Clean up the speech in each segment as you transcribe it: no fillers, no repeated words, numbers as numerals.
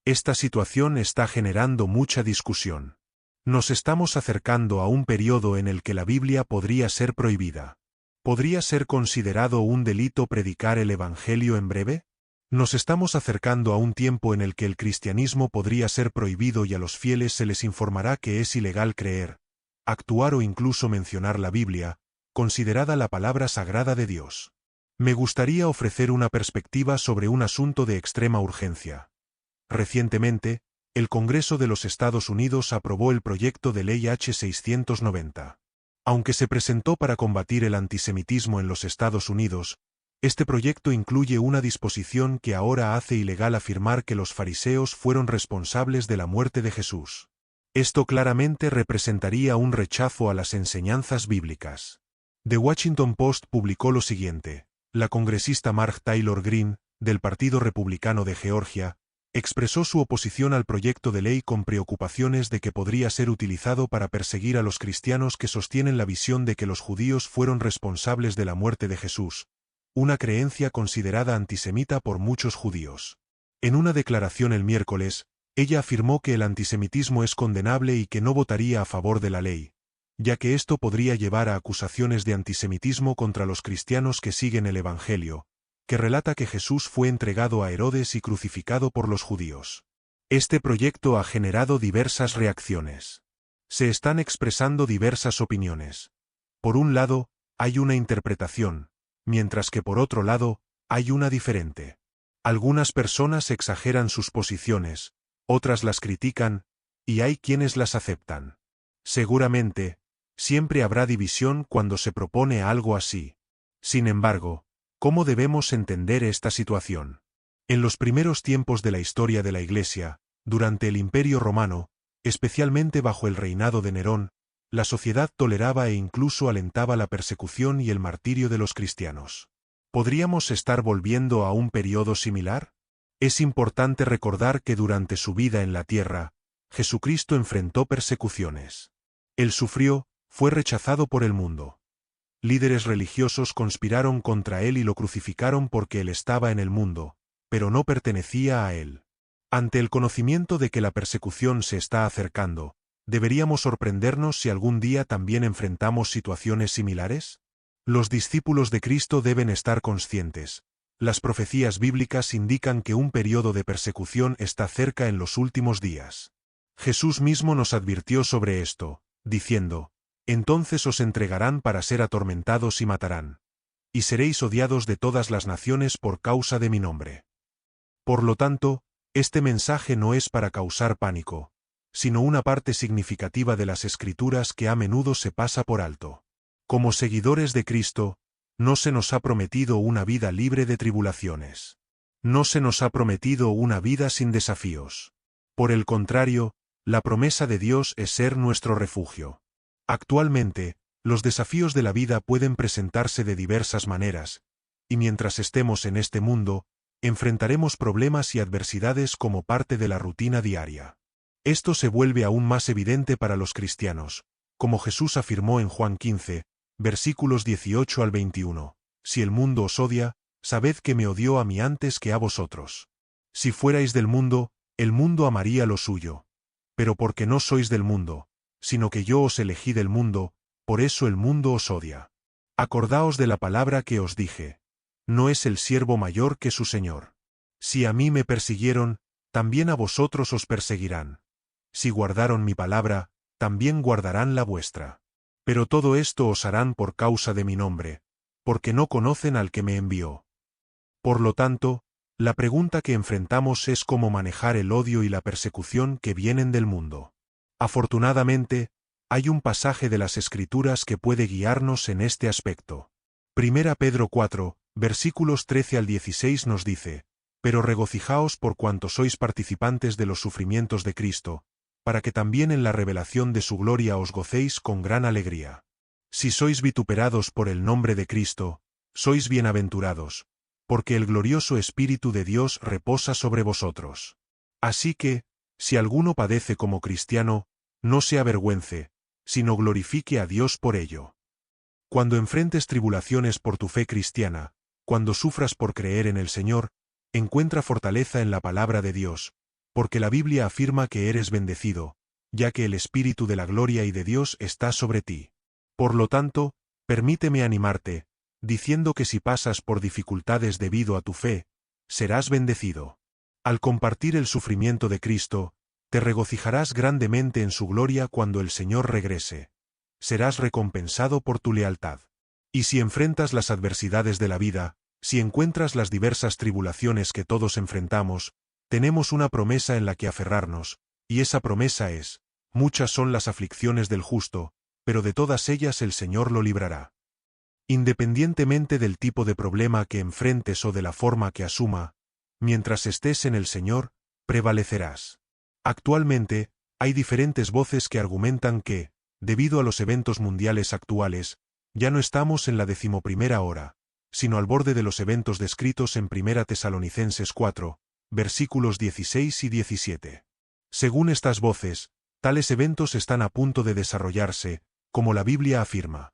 Esta situación está generando mucha discusión. Nos estamos acercando a un periodo en el que la Biblia podría ser prohibida. ¿Podría ser considerado un delito predicar el Evangelio en breve? Nos estamos acercando a un tiempo en el que el cristianismo podría ser prohibido y a los fieles se les informará que es ilegal creer, actuar o incluso mencionar la Biblia, considerada la palabra sagrada de Dios. Me gustaría ofrecer una perspectiva sobre un asunto de extrema urgencia. Recientemente, el Congreso de los Estados Unidos aprobó el proyecto de ley H-690. Aunque se presentó para combatir el antisemitismo en los Estados Unidos, este proyecto incluye una disposición que ahora hace ilegal afirmar que los fariseos fueron responsables de la muerte de Jesús. Esto claramente representaría un rechazo a las enseñanzas bíblicas. The Washington Post publicó lo siguiente: la congresista Mark Taylor Greene, del Partido Republicano de Georgia, expresó su oposición al proyecto de ley con preocupaciones de que podría ser utilizado para perseguir a los cristianos que sostienen la visión de que los judíos fueron responsables de la muerte de Jesús, una creencia considerada antisemita por muchos judíos. En una declaración el miércoles, ella afirmó que el antisemitismo es condenable y que no votaría a favor de la ley, ya que esto podría llevar a acusaciones de antisemitismo contra los cristianos que siguen el Evangelio, que relata que Jesús fue entregado a Herodes y crucificado por los judíos. Este proyecto ha generado diversas reacciones. Se están expresando diversas opiniones. Por un lado, hay una interpretación, mientras que por otro lado, hay una diferente. Algunas personas exageran sus posiciones, otras las critican, y hay quienes las aceptan. Seguramente, siempre habrá división cuando se propone algo así. Sin embargo, ¿cómo debemos entender esta situación? En los primeros tiempos de la historia de la Iglesia, durante el Imperio Romano, especialmente bajo el reinado de Nerón, la sociedad toleraba e incluso alentaba la persecución y el martirio de los cristianos. ¿Podríamos estar volviendo a un periodo similar? Es importante recordar que durante su vida en la tierra, Jesucristo enfrentó persecuciones. Él sufrió, fue rechazado por el mundo. Líderes religiosos conspiraron contra él y lo crucificaron porque él estaba en el mundo, pero no pertenecía a él. Ante el conocimiento de que la persecución se está acercando, ¿deberíamos sorprendernos si algún día también enfrentamos situaciones similares? Los discípulos de Cristo deben estar conscientes. Las profecías bíblicas indican que un periodo de persecución está cerca en los últimos días. Jesús mismo nos advirtió sobre esto, diciendo: entonces os entregarán para ser atormentados y matarán. Y seréis odiados de todas las naciones por causa de mi nombre. Por lo tanto, este mensaje no es para causar pánico, sino una parte significativa de las Escrituras que a menudo se pasa por alto. Como seguidores de Cristo, no se nos ha prometido una vida libre de tribulaciones. No se nos ha prometido una vida sin desafíos. Por el contrario, la promesa de Dios es ser nuestro refugio. Actualmente, los desafíos de la vida pueden presentarse de diversas maneras, y mientras estemos en este mundo, enfrentaremos problemas y adversidades como parte de la rutina diaria. Esto se vuelve aún más evidente para los cristianos, como Jesús afirmó en Juan 15, versículos 18 al 21, si el mundo os odia, sabed que me odió a mí antes que a vosotros. Si fuerais del mundo, el mundo amaría lo suyo. Pero porque no sois del mundo, sino que yo os elegí del mundo, por eso el mundo os odia. Acordaos de la palabra que os dije: no es el siervo mayor que su señor. Si a mí me persiguieron, también a vosotros os perseguirán. Si guardaron mi palabra, también guardarán la vuestra. Pero todo esto os harán por causa de mi nombre, porque no conocen al que me envió. Por lo tanto, la pregunta que enfrentamos es cómo manejar el odio y la persecución que vienen del mundo. Afortunadamente, hay un pasaje de las Escrituras que puede guiarnos en este aspecto. 1 Pedro 4, versículos 13 al 16 nos dice: pero regocijaos por cuanto sois participantes de los sufrimientos de Cristo, para que también en la revelación de su gloria os gocéis con gran alegría. Si sois vituperados por el nombre de Cristo, sois bienaventurados, porque el glorioso Espíritu de Dios reposa sobre vosotros. Así que, si alguno padece como cristiano, no se avergüence, sino glorifique a Dios por ello. Cuando enfrentes tribulaciones por tu fe cristiana, cuando sufras por creer en el Señor, encuentra fortaleza en la palabra de Dios, porque la Biblia afirma que eres bendecido, ya que el Espíritu de la gloria y de Dios está sobre ti. Por lo tanto, permíteme animarte, diciendo que si pasas por dificultades debido a tu fe, serás bendecido. Al compartir el sufrimiento de Cristo, te regocijarás grandemente en su gloria cuando el Señor regrese. Serás recompensado por tu lealtad. Y si enfrentas las adversidades de la vida, si encuentras las diversas tribulaciones que todos enfrentamos, tenemos una promesa en la que aferrarnos, y esa promesa es: muchas son las aflicciones del justo, pero de todas ellas el Señor lo librará. Independientemente del tipo de problema que enfrentes o de la forma que asuma, mientras estés en el Señor, prevalecerás. Actualmente, hay diferentes voces que argumentan que, debido a los eventos mundiales actuales, ya no estamos en la 11ª hora, sino al borde de los eventos descritos en 1 Tesalonicenses 4, versículos 16 y 17. Según estas voces, tales eventos están a punto de desarrollarse, como la Biblia afirma.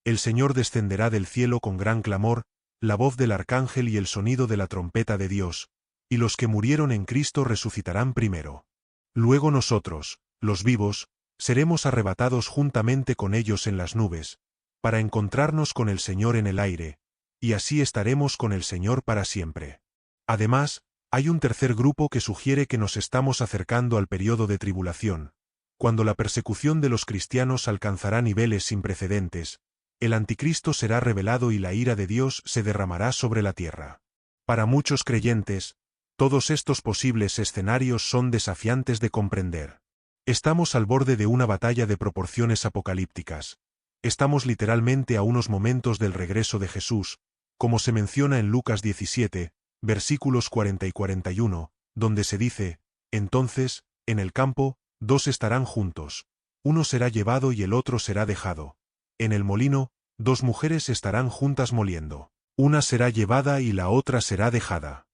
El Señor descenderá del cielo con gran clamor, la voz del arcángel y el sonido de la trompeta de Dios, y los que murieron en Cristo resucitarán primero. Luego nosotros, los vivos, seremos arrebatados juntamente con ellos en las nubes, para encontrarnos con el Señor en el aire, y así estaremos con el Señor para siempre. Además, hay un tercer grupo que sugiere que nos estamos acercando al periodo de tribulación, cuando la persecución de los cristianos alcanzará niveles sin precedentes. El anticristo será revelado y la ira de Dios se derramará sobre la tierra. Para muchos creyentes, todos estos posibles escenarios son desafiantes de comprender. Estamos al borde de una batalla de proporciones apocalípticas. Estamos literalmente a unos momentos del regreso de Jesús, como se menciona en Lucas 17, versículos 40 y 41, donde se dice: entonces, en el campo, dos estarán juntos, uno será llevado y el otro será dejado. En el molino, dos mujeres estarán juntas moliendo, una será llevada y la otra será dejada.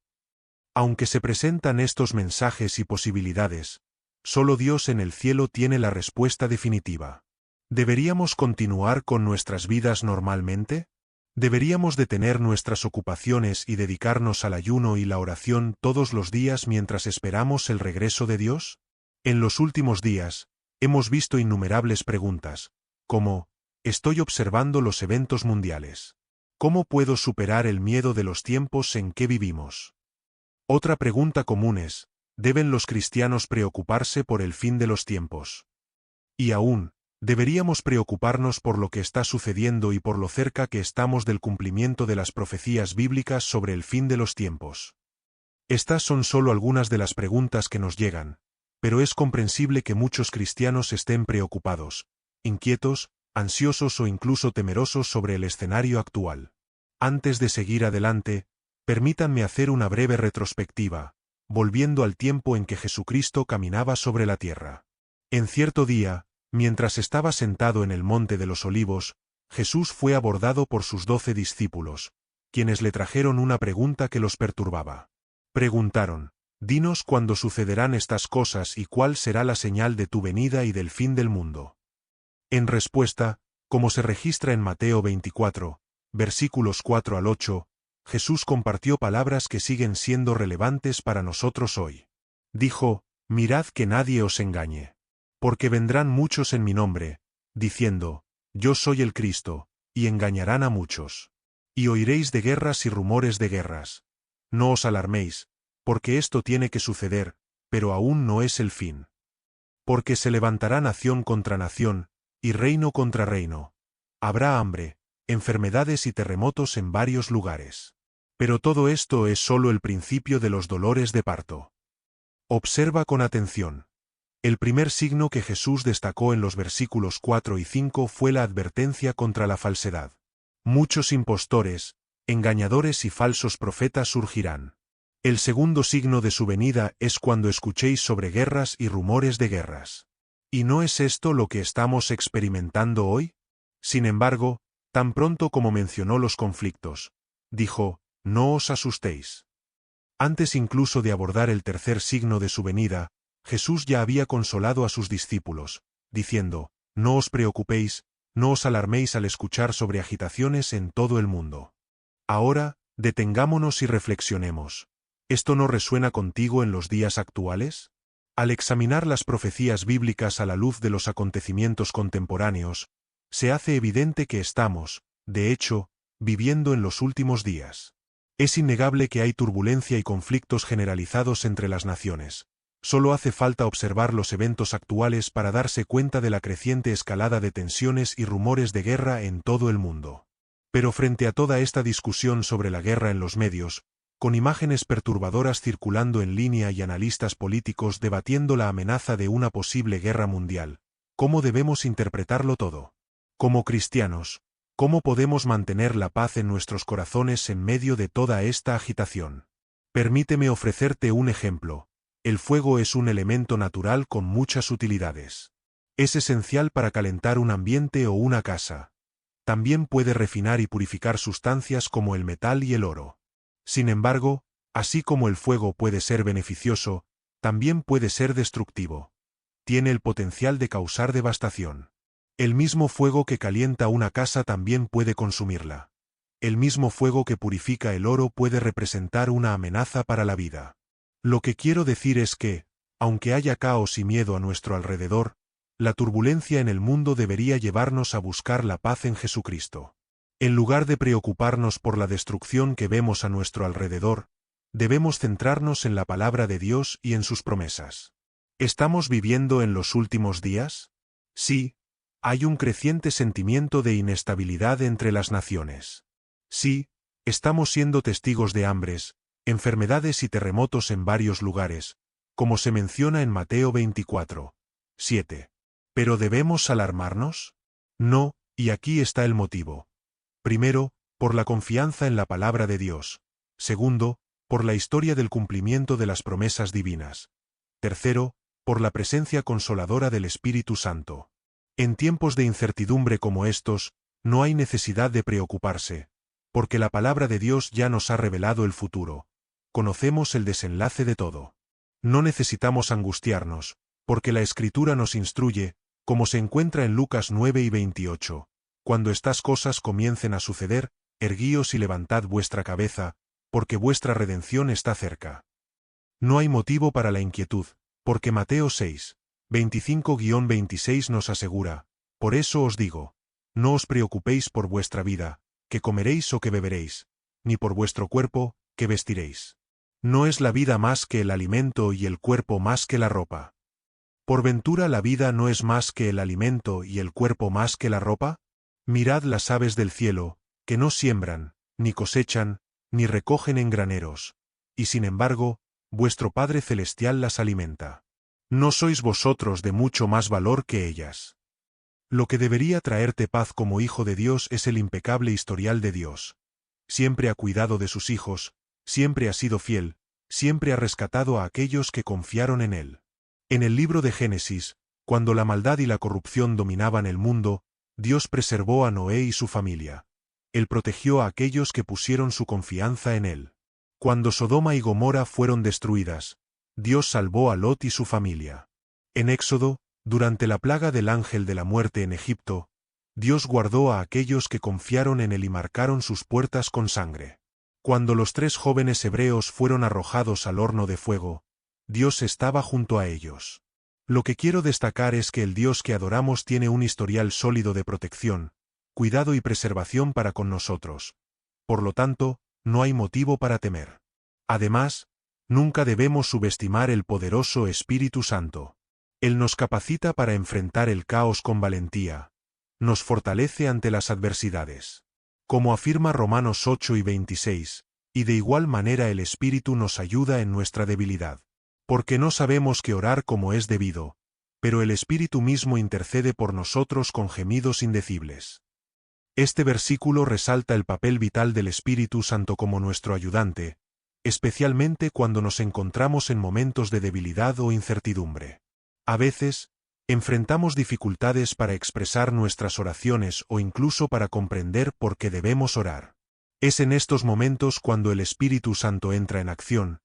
Aunque se presentan estos mensajes y posibilidades, solo Dios en el cielo tiene la respuesta definitiva. ¿Deberíamos continuar con nuestras vidas normalmente? ¿Deberíamos detener nuestras ocupaciones y dedicarnos al ayuno y la oración todos los días mientras esperamos el regreso de Dios? En los últimos días, hemos visto innumerables preguntas, como: estoy observando los eventos mundiales. ¿Cómo puedo superar el miedo de los tiempos en que vivimos? Otra pregunta común es: ¿deben los cristianos preocuparse por el fin de los tiempos? Y aún, ¿deberíamos preocuparnos por lo que está sucediendo y por lo cerca que estamos del cumplimiento de las profecías bíblicas sobre el fin de los tiempos? Estas son solo algunas de las preguntas que nos llegan, pero es comprensible que muchos cristianos estén preocupados, inquietos, ansiosos o incluso temerosos sobre el escenario actual. Antes de seguir adelante, permítanme hacer una breve retrospectiva, volviendo al tiempo en que Jesucristo caminaba sobre la tierra. En cierto día, mientras estaba sentado en el monte de los Olivos, Jesús fue abordado por sus 12 discípulos, quienes le trajeron una pregunta que los perturbaba. Preguntaron: dinos cuándo sucederán estas cosas y cuál será la señal de tu venida y del fin del mundo. En respuesta, como se registra en Mateo 24, versículos 4 al 8, Jesús compartió palabras que siguen siendo relevantes para nosotros hoy. Dijo: mirad que nadie os engañe. Porque vendrán muchos en mi nombre, diciendo: yo soy el Cristo, y engañarán a muchos. Y oiréis de guerras y rumores de guerras. No os alarméis, porque esto tiene que suceder, pero aún no es el fin. Porque se levantará nación contra nación, y reino contra reino. Habrá hambre, enfermedades y terremotos en varios lugares. Pero todo esto es solo el principio de los dolores de parto. Observa con atención. El primer signo que Jesús destacó en los versículos 4 y 5 fue la advertencia contra la falsedad. Muchos impostores, engañadores y falsos profetas surgirán. El segundo signo de su venida es cuando escuchéis sobre guerras y rumores de guerras. ¿Y no es esto lo que estamos experimentando hoy? Sin embargo, tan pronto como mencionó los conflictos, dijo: no os asustéis. Antes incluso de abordar el tercer signo de su venida, Jesús ya había consolado a sus discípulos, diciendo: no os preocupéis, no os alarméis al escuchar sobre agitaciones en todo el mundo. Ahora, detengámonos y reflexionemos. ¿Esto no resuena contigo en los días actuales? Al examinar las profecías bíblicas a la luz de los acontecimientos contemporáneos, se hace evidente que estamos, de hecho, viviendo en los últimos días. Es innegable que hay turbulencia y conflictos generalizados entre las naciones. Solo hace falta observar los eventos actuales para darse cuenta de la creciente escalada de tensiones y rumores de guerra en todo el mundo. Pero frente a toda esta discusión sobre la guerra en los medios, con imágenes perturbadoras circulando en línea y analistas políticos debatiendo la amenaza de una posible guerra mundial, ¿cómo debemos interpretarlo todo? Como cristianos, ¿cómo podemos mantener la paz en nuestros corazones en medio de toda esta agitación? Permíteme ofrecerte un ejemplo. El fuego es un elemento natural con muchas utilidades. Es esencial para calentar un ambiente o una casa. También puede refinar y purificar sustancias como el metal y el oro. Sin embargo, así como el fuego puede ser beneficioso, también puede ser destructivo. Tiene el potencial de causar devastación. El mismo fuego que calienta una casa también puede consumirla. El mismo fuego que purifica el oro puede representar una amenaza para la vida. Lo que quiero decir es que, aunque haya caos y miedo a nuestro alrededor, la turbulencia en el mundo debería llevarnos a buscar la paz en Jesucristo. En lugar de preocuparnos por la destrucción que vemos a nuestro alrededor, debemos centrarnos en la palabra de Dios y en sus promesas. ¿Estamos viviendo en los últimos días? Sí, hay un creciente sentimiento de inestabilidad entre las naciones. Sí, estamos siendo testigos de hambres, enfermedades y terremotos en varios lugares, como se menciona en Mateo 24, 7. ¿Pero debemos alarmarnos? No, y aquí está el motivo. Primero, por la confianza en la palabra de Dios. Segundo, por la historia del cumplimiento de las promesas divinas. Tercero, por la presencia consoladora del Espíritu Santo. En tiempos de incertidumbre como estos, no hay necesidad de preocuparse, porque la palabra de Dios ya nos ha revelado el futuro. Conocemos el desenlace de todo. No necesitamos angustiarnos, porque la Escritura nos instruye, como se encuentra en Lucas 9 y 28. Cuando estas cosas comiencen a suceder, erguíos y levantad vuestra cabeza, porque vuestra redención está cerca. No hay motivo para la inquietud, porque Mateo 6, 25-26 nos asegura, por eso os digo, no os preocupéis por vuestra vida, que comeréis o que beberéis, ni por vuestro cuerpo, que vestiréis. ¿No es la vida más que el alimento y el cuerpo más que la ropa? ¿Por ventura la vida no es más que el alimento y el cuerpo más que la ropa? Mirad las aves del cielo, que no siembran, ni cosechan, ni recogen en graneros, y sin embargo, vuestro Padre Celestial las alimenta. ¿No sois vosotros de mucho más valor que ellas? Lo que debería traerte paz como hijo de Dios es el impecable historial de Dios. Siempre ha cuidado de sus hijos, siempre ha sido fiel, siempre ha rescatado a aquellos que confiaron en Él. En el libro de Génesis, cuando la maldad y la corrupción dominaban el mundo, Dios preservó a Noé y su familia. Él protegió a aquellos que pusieron su confianza en Él. Cuando Sodoma y Gomorra fueron destruidas, Dios salvó a Lot y su familia. En Éxodo, durante la plaga del ángel de la muerte en Egipto, Dios guardó a aquellos que confiaron en Él y marcaron sus puertas con sangre. Cuando los 3 jóvenes hebreos fueron arrojados al horno de fuego, Dios estaba junto a ellos. Lo que quiero destacar es que el Dios que adoramos tiene un historial sólido de protección, cuidado y preservación para con nosotros. Por lo tanto, no hay motivo para temer. Además, nunca debemos subestimar el poderoso Espíritu Santo. Él nos capacita para enfrentar el caos con valentía. Nos fortalece ante las adversidades. Como afirma Romanos 8 y 26, y de igual manera el Espíritu nos ayuda en nuestra debilidad. Porque no sabemos qué orar como es debido, pero el Espíritu mismo intercede por nosotros con gemidos indecibles. Este versículo resalta el papel vital del Espíritu Santo como nuestro ayudante, especialmente cuando nos encontramos en momentos de debilidad o incertidumbre. A veces, enfrentamos dificultades para expresar nuestras oraciones o incluso para comprender por qué debemos orar. Es en estos momentos cuando el Espíritu Santo entra en acción,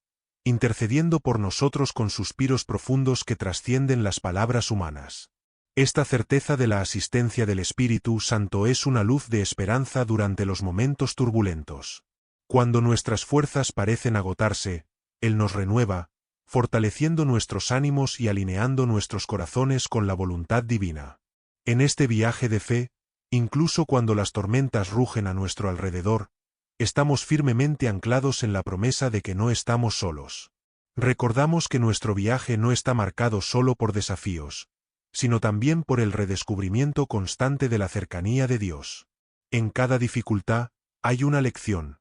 intercediendo por nosotros con suspiros profundos que trascienden las palabras humanas. Esta certeza de la asistencia del Espíritu Santo es una luz de esperanza durante los momentos turbulentos. Cuando nuestras fuerzas parecen agotarse, Él nos renueva, fortaleciendo nuestros ánimos y alineando nuestros corazones con la voluntad divina. En este viaje de fe, incluso cuando las tormentas rugen a nuestro alrededor, estamos firmemente anclados en la promesa de que no estamos solos. Recordamos que nuestro viaje no está marcado solo por desafíos, sino también por el redescubrimiento constante de la cercanía de Dios. En cada dificultad, hay una lección.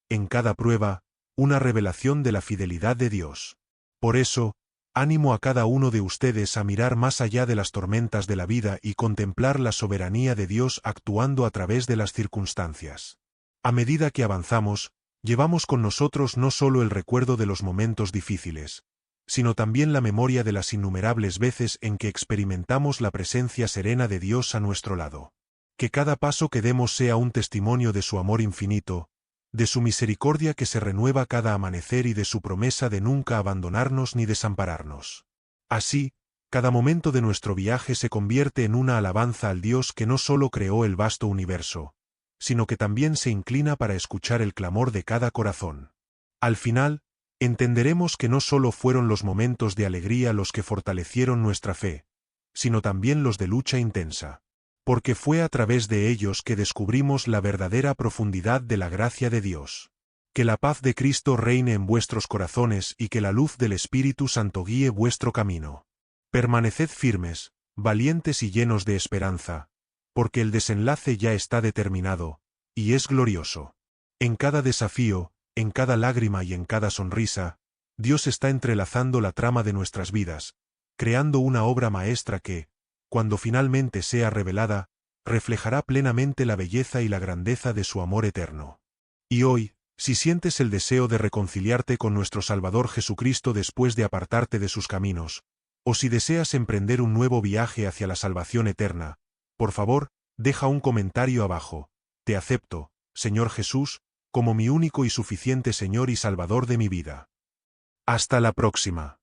En cada prueba, una revelación de la fidelidad de Dios. Por eso, ánimo a cada uno de ustedes a mirar más allá de las tormentas de la vida y contemplar la soberanía de Dios actuando a través de las circunstancias. A medida que avanzamos, llevamos con nosotros no solo el recuerdo de los momentos difíciles, sino también la memoria de las innumerables veces en que experimentamos la presencia serena de Dios a nuestro lado. Que cada paso que demos sea un testimonio de su amor infinito, de su misericordia que se renueva cada amanecer y de su promesa de nunca abandonarnos ni desampararnos. Así, cada momento de nuestro viaje se convierte en una alabanza al Dios que no solo creó el vasto universo, sino que también se inclina para escuchar el clamor de cada corazón. Al final, entenderemos que no solo fueron los momentos de alegría los que fortalecieron nuestra fe, sino también los de lucha intensa. Porque fue a través de ellos que descubrimos la verdadera profundidad de la gracia de Dios. Que la paz de Cristo reine en vuestros corazones y que la luz del Espíritu Santo guíe vuestro camino. Permaneced firmes, valientes y llenos de esperanza, porque el desenlace ya está determinado, y es glorioso. En cada desafío, en cada lágrima y en cada sonrisa, Dios está entrelazando la trama de nuestras vidas, creando una obra maestra que, cuando finalmente sea revelada, reflejará plenamente la belleza y la grandeza de su amor eterno. Y hoy, si sientes el deseo de reconciliarte con nuestro Salvador Jesucristo después de apartarte de sus caminos, o si deseas emprender un nuevo viaje hacia la salvación eterna, por favor, deja un comentario abajo. Te acepto, Señor Jesús, como mi único y suficiente Señor y Salvador de mi vida. Hasta la próxima.